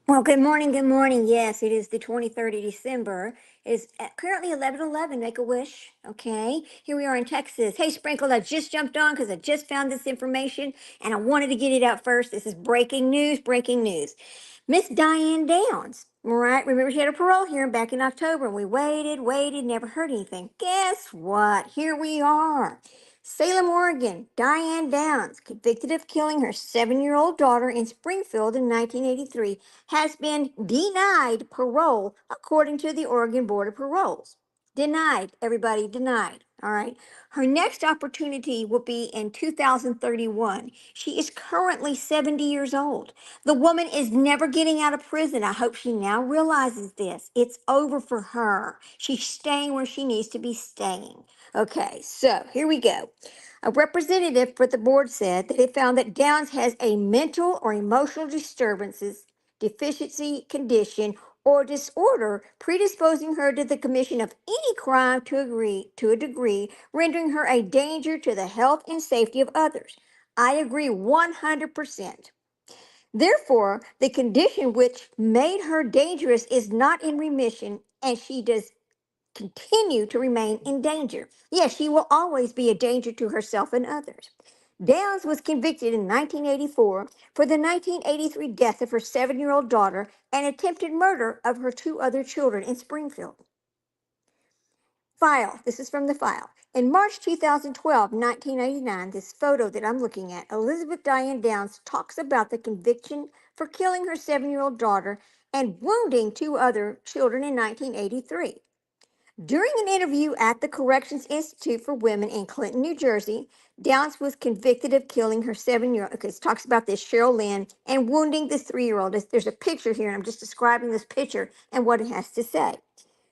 Well, good morning, good morning. Yes, it is the 23rd of December. It is currently 11:11. Make a wish. Okay, here we are in Texas. Hey, Sprinkled, I just jumped on because I just found this information and I wanted to get it out first. This is breaking news, breaking news. Miss Diane Downs, right? Remember she had a parole hearing back in October and we waited, never heard anything. Guess what? Here we are. Salem, Oregon, Diane Downs, convicted of killing her 7-year-old daughter in Springfield in 1983, has been denied parole according to the Oregon Board of Paroles. Denied, everybody, denied. All right. Her next opportunity will be in 2031. She is currently 70 years old. The woman is never getting out of prison. I hope she now realizes this. It's over for her. She's staying where she needs to be staying. Okay, so here we go. A representative for the board said that it found that Downs has a mental or emotional disturbances, deficiency, condition, or disorder predisposing her to the commission of any crime to a degree, rendering her a danger to the health and safety of others. I agree 100%. Therefore, the condition which made her dangerous is not in remission, and she does continue to remain in danger. Yes, she will always be a danger to herself and others. Downs was convicted in 1984 for the 1983 death of her 7-year-old daughter and attempted murder of her 2 other children in Springfield. File. This is from the file. In March 2012, 1989, this photo that I'm looking at, Elizabeth Diane Downs talks about the conviction for killing her 7-year-old daughter and wounding 2 other children in 1983. During an interview at the Corrections Institute for Women in Clinton, New Jersey, Downs was convicted of killing her 7-year-old, because it talks about this Cheryl Lynn, and wounding this 3-year-old. There's a picture here, and I'm just describing this picture and what it has to say.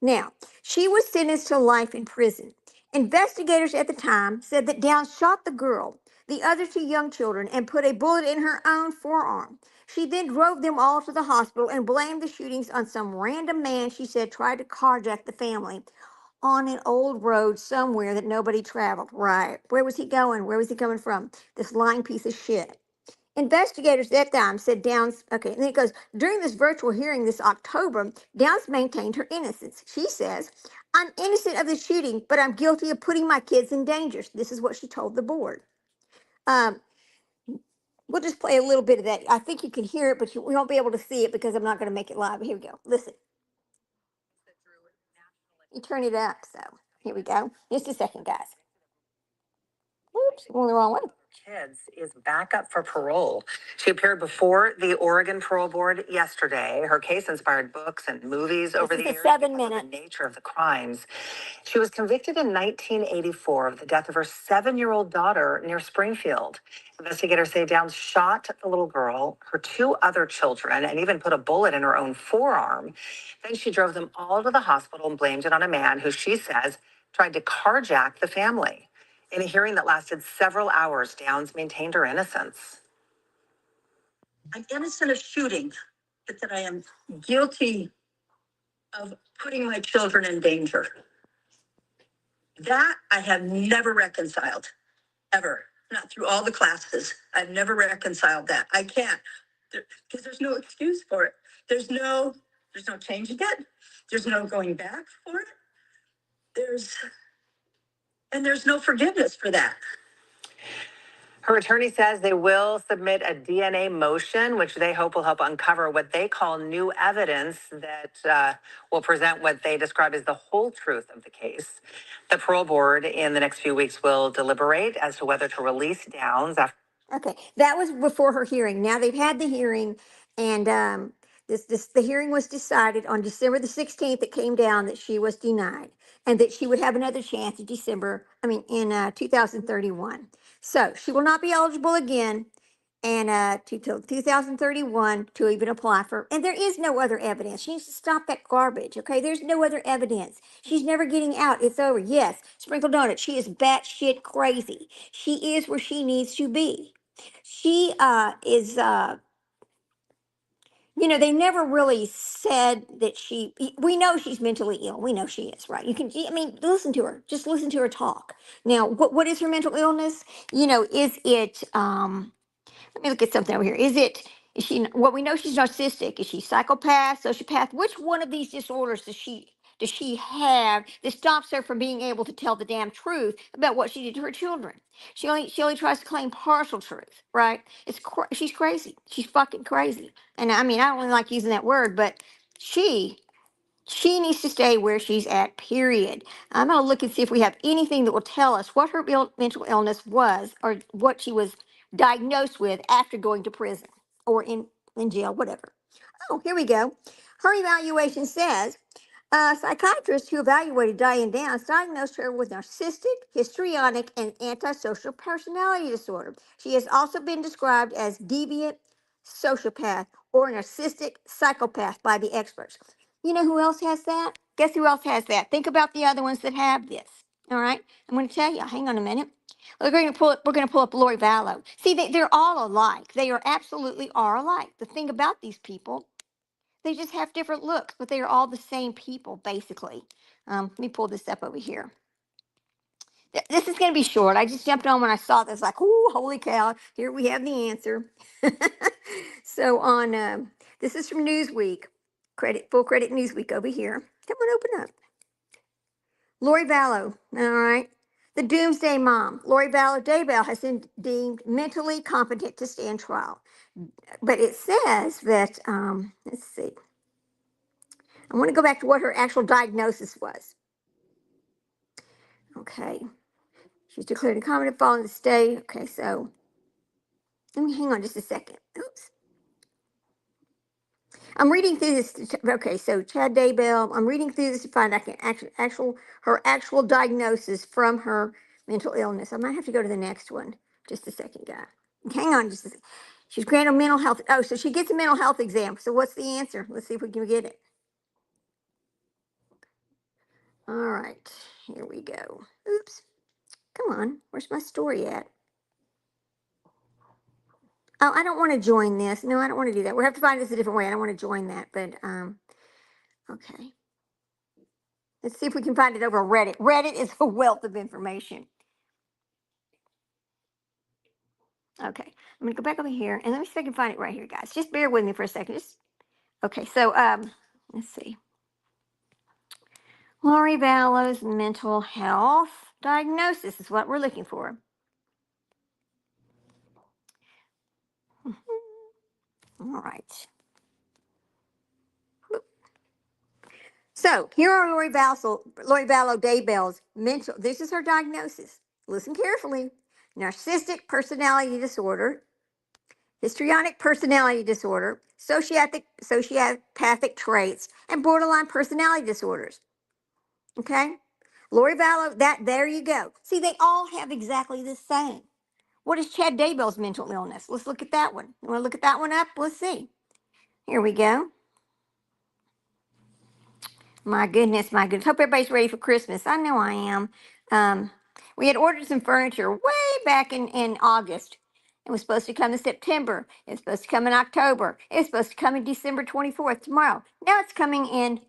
Now, she was sentenced to life in prison. Investigators at the time said that Downs shot the girl, the other 2 young children, and put a bullet in her own forearm. She then drove them all to the hospital and blamed the shootings on some random man she said tried to carjack the family on an old road somewhere that nobody traveled. Right. Where was he going? Where was he coming from? This lying piece of shit. Investigators at that time said Downs, okay, and then it goes, during this virtual hearing this October, Downs maintained her innocence. She says, I'm innocent of the shooting, but I'm guilty of putting my kids in danger. This is what she told the board. Um, we'll just play a little bit of that. I think you can hear it, but we won't be able to see it because I'm not going to make it live. Here we go. Listen. You turn it up, so here we go. Just a second, guys. Oops, going the wrong way. Kids is back up for parole. She appeared before the Oregon Parole Board yesterday. Her case inspired books and movies over the years because of the nature of the crimes. She was convicted in 1984 of the death of her 7-year-old daughter near Springfield. Investigators say Downs shot the little girl, her 2 other children, and even put a bullet in her own forearm. Then she drove them all to the hospital and blamed it on a man who she says tried to carjack the family. In a hearing that lasted several hours, Downs maintained her innocence. I'm innocent of shooting, but that I am guilty of putting my children in danger. That I have never reconciled, ever. Not through all the classes. I've never reconciled that. I can't, because there's no excuse for it. There's no changing it. There's no going back for it. There's no forgiveness for that. Her attorney says they will submit a DNA motion, which they hope will help uncover what they call new evidence that will present what they describe as the whole truth of the case. The parole board in the next few weeks will deliberate as to whether to release Downs after. Okay, that was before her hearing. Now they've had the hearing, and the hearing was decided on December the 16th. It came down that she was denied, and that she would have another chance in 2031. So she will not be eligible again, and till 2031 to even apply for. And there is no other evidence. She needs to stop that garbage. Okay, there's no other evidence. She's never getting out. It's over. Yes, Sprinkle Donut. She is batshit crazy. She is where she needs to be. She is. They never really said that she. We know she's mentally ill. We know she is, right? You can. I mean, listen to her. Just listen to her talk. Now, what is her mental illness? Is it? Let me look at something over here. Is it Is she, well, we know she's narcissistic. Is she psychopath, sociopath? Which one of these disorders does she have that stops her from being able to tell the damn truth about what she did to her children? She only tries to claim partial truth, right? She's crazy. She's fucking crazy. And I mean, I don't really like using that word, but she she needs to stay where she's at, period. I'm going to look and see if we have anything that will tell us what her mental illness was or what she was diagnosed with after going to prison or in jail, whatever. Oh, here we go. Her evaluation says a psychiatrist who evaluated Diane Downs diagnosed her with narcissistic, histrionic, and antisocial personality disorder. She has also been described as deviant, sociopath, or narcissistic psychopath by the experts. You know who else has that? Guess who else has that? Think about the other ones that have this. All right, I'm going to tell you. Hang on a minute. We're going to pull up Lori Vallow. See, they're all alike. They are absolutely are alike. The thing about these people, they just have different looks, but they are all the same people, basically. Let me pull this up over here. This is going to be short. I just jumped on when I saw this, like, oh, holy cow! Here we have the answer. So this is from Newsweek, full credit Newsweek over here. Come on, open up. Lori Vallow, all right. The Doomsday Mom, Lori Vallow Daybell, has been deemed mentally competent to stand trial. But it says that, let's see. I want to go back to what her actual diagnosis was. Okay. She's declared incompetent following the stay. Okay, so let me hang on just a second. Oops. I'm reading through this. Okay, so Chad Daybell. I'm reading through this to find her actual diagnosis from her mental illness. I might have to go to the next one. Just a second, guy. Hang on just a second. She's granted mental health. Oh, so she gets a mental health exam. So what's the answer? Let's see if we can get it. All right, here we go. Oops. Come on. Where's my story at? Oh, I don't want to join this. No, I don't want to do that. We'll have to find this a different way. I don't want to join that, but okay. Let's see if we can find it over Reddit. Reddit is a wealth of information. Okay, I'm gonna go back over here and let me see if I can find it right here, guys. Just bear with me for a second. Okay, so let's see. Lori Vallow's mental health diagnosis is what we're looking for. All right. So here are Lori Vallow Daybell's mental. This is her diagnosis. Listen carefully: narcissistic personality disorder, histrionic personality disorder, sociopathic traits, and borderline personality disorders. Okay, Lori Vallow. There you go. See, they all have exactly the same. What is Chad Daybell's mental illness? Let's look at that one. You want to look at that one up? Let's see. Here we go. My goodness, my goodness. Hope everybody's ready for Christmas. I know I am. We had ordered some furniture way back in August. It was supposed to come in September. It was supposed to come in October. It was supposed to come in December 24th, tomorrow. Now it's coming in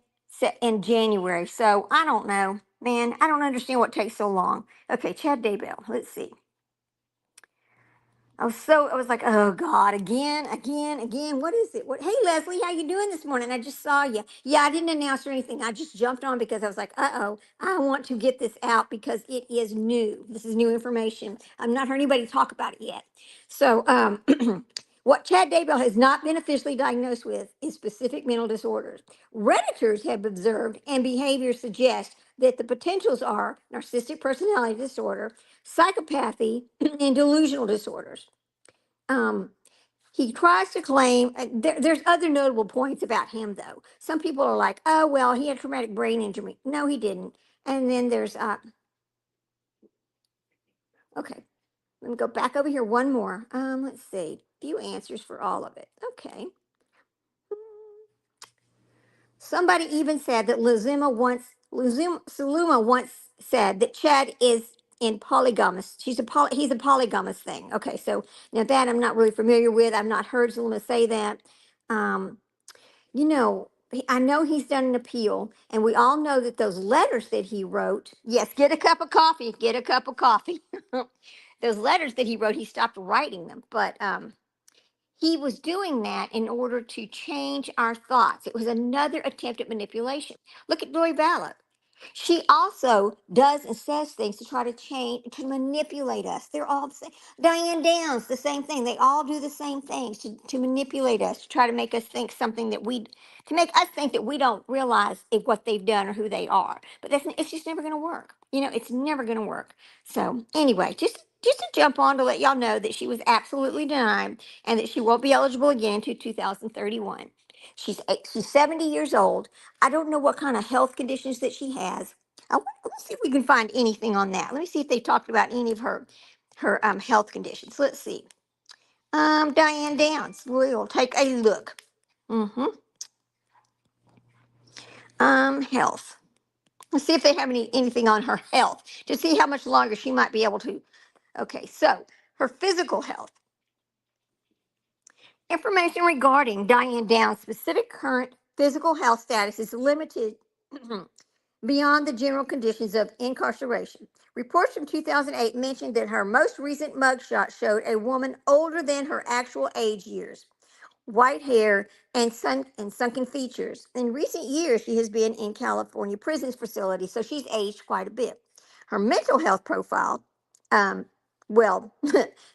January. So I don't know. Man, I don't understand what takes so long. Okay, Chad Daybell. Let's see. I was like, oh God, again. What is it? Hey Leslie, how you doing this morning? I just saw you. Yeah, I didn't announce or anything. I just jumped on because I was like, uh-oh, I want to get this out because it is new. This is new information. I've not heard anybody talk about it yet. So what Chad Daybell has not been officially diagnosed with is specific mental disorders. Redditors have observed and behaviors suggest that the potentials are narcissistic personality disorder, psychopathy, and delusional disorders. Um, he tries to claim there's other notable points about him, though. Some people are like, "Oh, well, he had traumatic brain injury." No, he didn't. And then there's okay. Let me go back over here one more. Let's see. Few answers for all of it. Okay. Somebody even said that Saluma once said that Chad is in polygamous. He's a polygamous thing. Okay, so now that I'm not really familiar with. I've not heard Saluma say that. Um, I know he's done an appeal, and we all know that those letters that he wrote. Yes, get a cup of coffee. Get a cup of coffee. Those letters that he wrote, he stopped writing them, but he was doing that in order to change our thoughts. It was another attempt at manipulation. Look at Lori Vallow. She also does and says things to try to change, to manipulate us. They're all the same. Diane Downs, the same thing. They all do the same things to manipulate us, to try to make us think something that to make us think that we don't realize what they've done or who they are. But it's just never going to work. It's never going to work. So anyway, just to jump on to let y'all know that she was absolutely denied and that she won't be eligible again until 2031. She's 70 years old. I don't know what kind of health conditions that she has. Let's see if we can find anything on that. Let me see if they talked about any of her health conditions. Let's see. Diane Downs. We'll take a look. Mm-hmm. Health. Let's see if they have anything on her health to see how much longer she might be able to. Okay, so her physical health. Information regarding Diane Downs' specific current physical health status is limited beyond the general conditions of incarceration. Reports from 2008 mentioned that her most recent mugshot showed a woman older than her actual age years, white hair, and sunken features. In recent years, she has been in California prisons facilities, so she's aged quite a bit. Her mental health profile, um, well,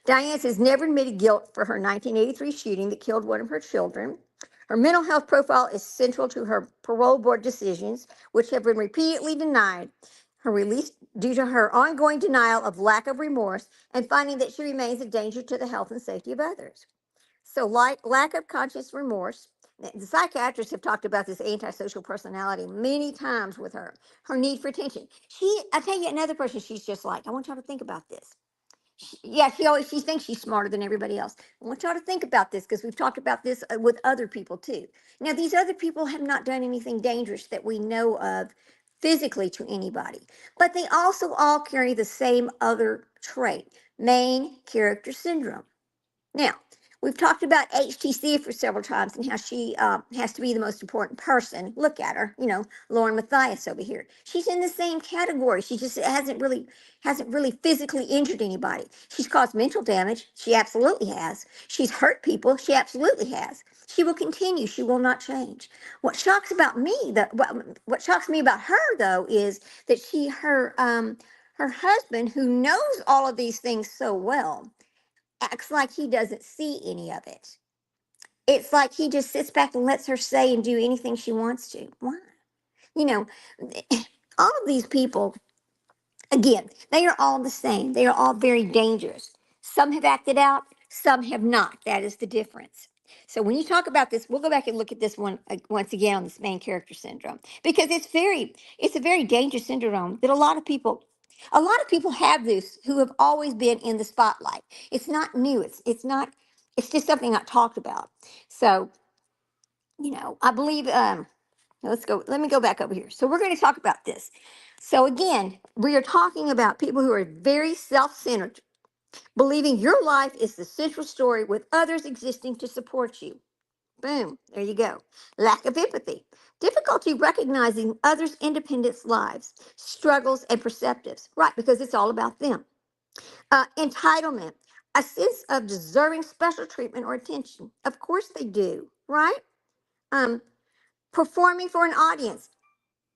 Diane has never admitted guilt for her 1983 shooting that killed one of her children. Her mental health profile is central to her parole board decisions, which have been repeatedly denied her release due to her ongoing denial of lack of remorse and finding that she remains a danger to the health and safety of others. So, like lack of conscious remorse, the psychiatrists have talked about this antisocial personality many times with her. Her need for attention. I tell you, another person she's just like. I want y'all to think about this. She thinks she's smarter than everybody else. I want y'all to think about this because we've talked about this with other people too. Now, these other people have not done anything dangerous that we know of physically to anybody, but they also all carry the same other trait, main character syndrome. Now, we've talked about HTC for several times and how she has to be the most important person. Look at her, Lauren Matthias over here. She's in the same category. She just hasn't really physically injured anybody. She's caused mental damage. She absolutely has. She's hurt people. She absolutely has. She will continue. She will not change. What shocks me about her though is that her husband, who knows all of these things so well, acts like he doesn't see any of it. It's like he just sits back and lets her say and do anything she wants to. Why? You know, all of these people, again, they are all the same. They are all very dangerous. Some have acted out, some have not. That is the difference. So when you talk about this, we'll go back and look at this one once again on this main character syndrome because it's a very dangerous syndrome that a lot of people have this who have always been in the spotlight. It's not new. It's just something not talked about. So, I believe let me go back over here. So we're going to talk about this. So again, we are talking about people who are very self-centered, believing your life is the central story with others existing to support you. Boom, there you go. Lack of empathy, difficulty recognizing others' independence lives, struggles, and perceptives. Right, because it's all about them. Entitlement, a sense of deserving special treatment or attention. Of course they do, right? Um, Performing for an audience.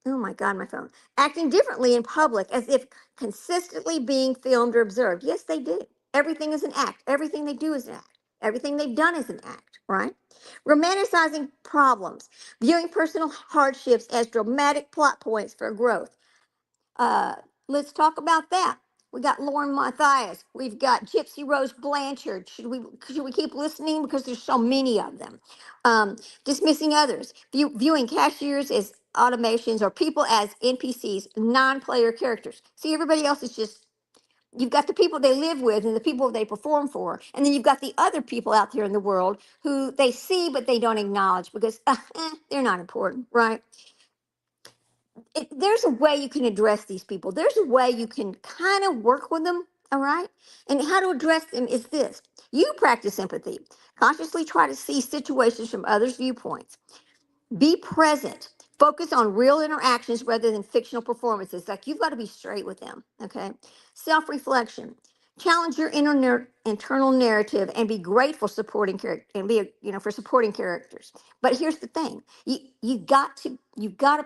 Oh my God, my phone. Acting differently in public as if consistently being filmed or observed. Yes, they do. Everything is an act. Everything they do is an act. Everything they've done is an act, right? Romanticizing problems, viewing personal hardships as dramatic plot points for growth. Uh, let's talk about that. We got Lauren Matthias. We've got Gypsy Rose Blanchard. Should we keep listening because there's so many of them? Dismissing others, viewing cashiers as automations or people as NPCs, non-player characters. See, everybody else is just you've got the people they live with and the people they perform for, and then you've got the other people out there in the world who they see but they don't acknowledge because they're not important, right? There's a way you can address these people. There's a way you can kind of work with them, all right? And how to address them is this. You practice empathy. Consciously try to see situations from others' viewpoints. Be present. Focus on real interactions rather than fictional performances. Like you've got to be straight with them, okay? Self-reflection. Challenge your internal narrative and be grateful supporting character and be for supporting characters. But here's the thing: you got to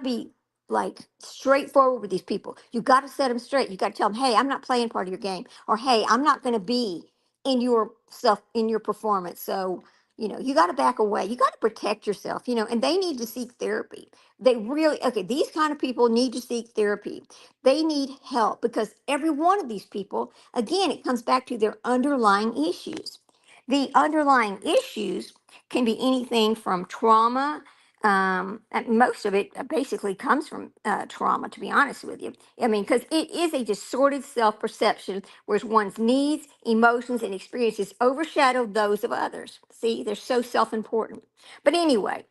be like straightforward with these people. You got to set them straight. You got to tell them, hey, I'm not playing part of your game, or hey, I'm not going to be in your performance. So you got to back away. You got to protect yourself. And they need to seek therapy. They really okay. These kind of people need to seek therapy. They need help because every one of these people, again, it comes back to their underlying issues. The underlying issues can be anything from trauma. And most of it basically comes from trauma, to be honest with you. I mean, because it is a distorted self perception where one's needs, emotions, and experiences overshadow those of others. See, they're so self important. But anyway,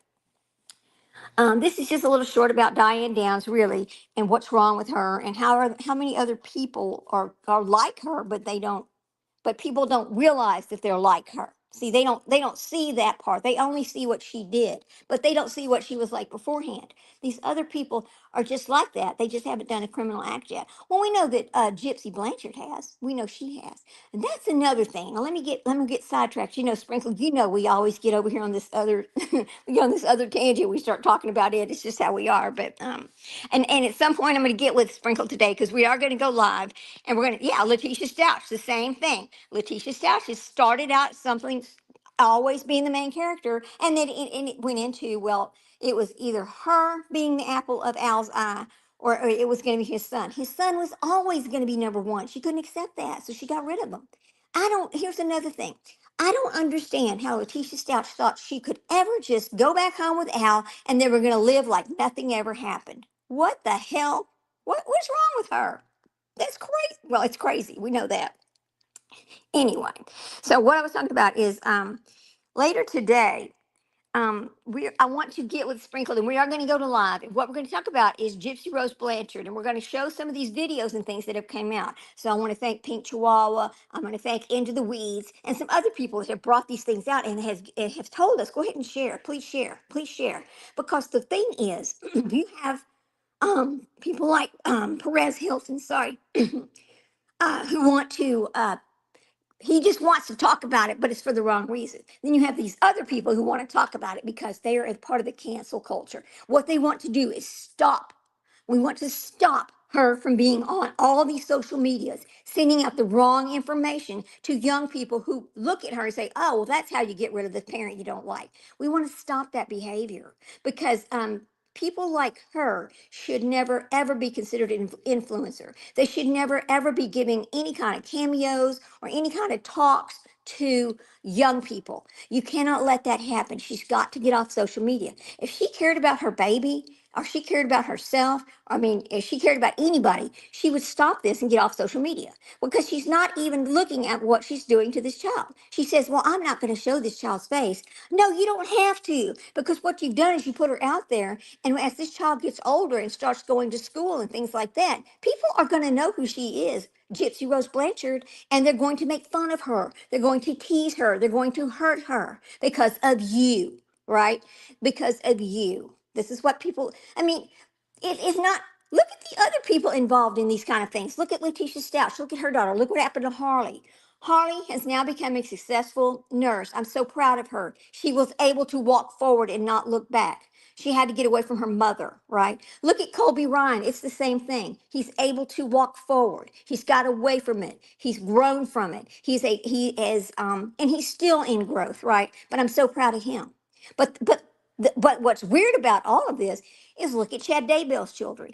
this is just a little short about Diane Downs, really, and what's wrong with her, and how many other people are like her, but people don't realize that they're like her. See, they don't see that part. They only see what she did, but they don't see what she was like beforehand. These other people are just like that. They just haven't done a criminal act yet. Well, we know that Gypsy Blanchard has. We know she has, and that's another thing. Now, let me get sidetracked. Sprinkle. We always get over here on this other on this other tangent. We start talking about it. It's just how we are. But and at some point, I'm going to get with Sprinkle today because we are going to go live. And we're going to, yeah, Letitia Stouch, the same thing. Letitia Stouch has started out something, always being the main character. And then it went into, well, it was either her being the apple of Al's eye or it was going to be his son. His son was always going to be number one. She couldn't accept that. So she got rid of him. Here's another thing. I don't understand how Letitia Stouch thought she could ever just go back home with Al and they were going to live like nothing ever happened. What the hell? What's wrong with her? That's crazy. Well, it's crazy. We know that. Anyway, so what I was talking about is later today, I want to get with Sprinkle and we are going to go to live. And what we're going to talk about is Gypsy Rose Blanchard. And we're going to show some of these videos and things that have come out. So I want to thank Pink Chihuahua. I'm going to thank Into the Weeds and some other people that have brought these things out and have told us, go ahead and share. Please share. Please share. Because the thing is, you have people like Perez Hilton, sorry, who want to he just wants to talk about it, but it's for the wrong reason. Then you have these other people who want to talk about it because they are a part of the cancel culture. What they want to do is stop. We want to stop her from being on all these social medias, sending out the wrong information to young people who look at her and say, oh, well, that's how you get rid of the parent you don't like. We want to stop that behavior because people like her should never ever be considered an influencer. They should never ever be giving any kind of cameos or any kind of talks to young people. You cannot let that happen. She's got to get off social media. If she cared about her baby or she cared about herself, I mean, if she cared about anybody, she would stop this and get off social media because she's not even looking at what she's doing to this child. She says, well, I'm not going to show this child's face. No, you don't have to because what you've done is you put her out there. And as this child gets older and starts going to school and things like that, people are going to know who she is, Gypsy Rose Blanchard, and they're going to make fun of her. They're going to tease her. They're going to hurt her because of you, right? Because of you. This is what people, I mean, it is not. Look at the other people involved in these kind of things. Look at Letitia Stouch. Look at her daughter. Look what happened to Harley. Harley has now become a successful nurse. I'm so proud of her. She was able to walk forward and not look back. She had to get away from her mother, right? Look at Colby Ryan. It's the same thing. He's able to walk forward. He's got away from it. He's grown from it. And he's still in growth, right? But I'm so proud of him. But what's weird about all of this is look at Chad Daybell's children.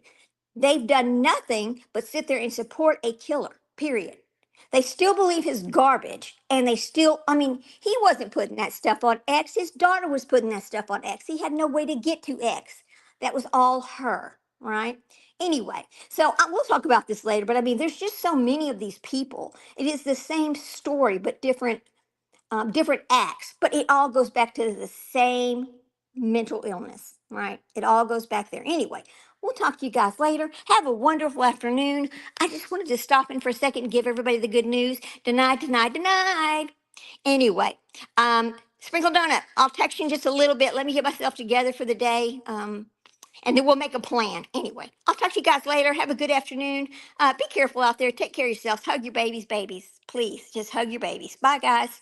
They've done nothing but sit there and support a killer, period. They still believe his garbage, and I mean, he wasn't putting that stuff on X. His daughter was putting that stuff on X. He had no way to get to X. That was all her, right? Anyway, so we'll talk about this later, but I mean, there's just so many of these people. It is the same story, but different acts, but it all goes back to the same mental illness, right? It all goes back there. Anyway, we'll talk to you guys later. Have a wonderful afternoon. I just wanted to stop in for a second and give everybody the good news. Denied, denied, denied. Anyway, Sprinkle Donut, I'll text you in just a little bit. Let me get myself together for the day. And then we'll make a plan. Anyway, I'll talk to you guys later. Have a good afternoon. Be careful out there. Take care of yourselves. Hug your babies, babies. Please, just hug your babies. Bye, guys.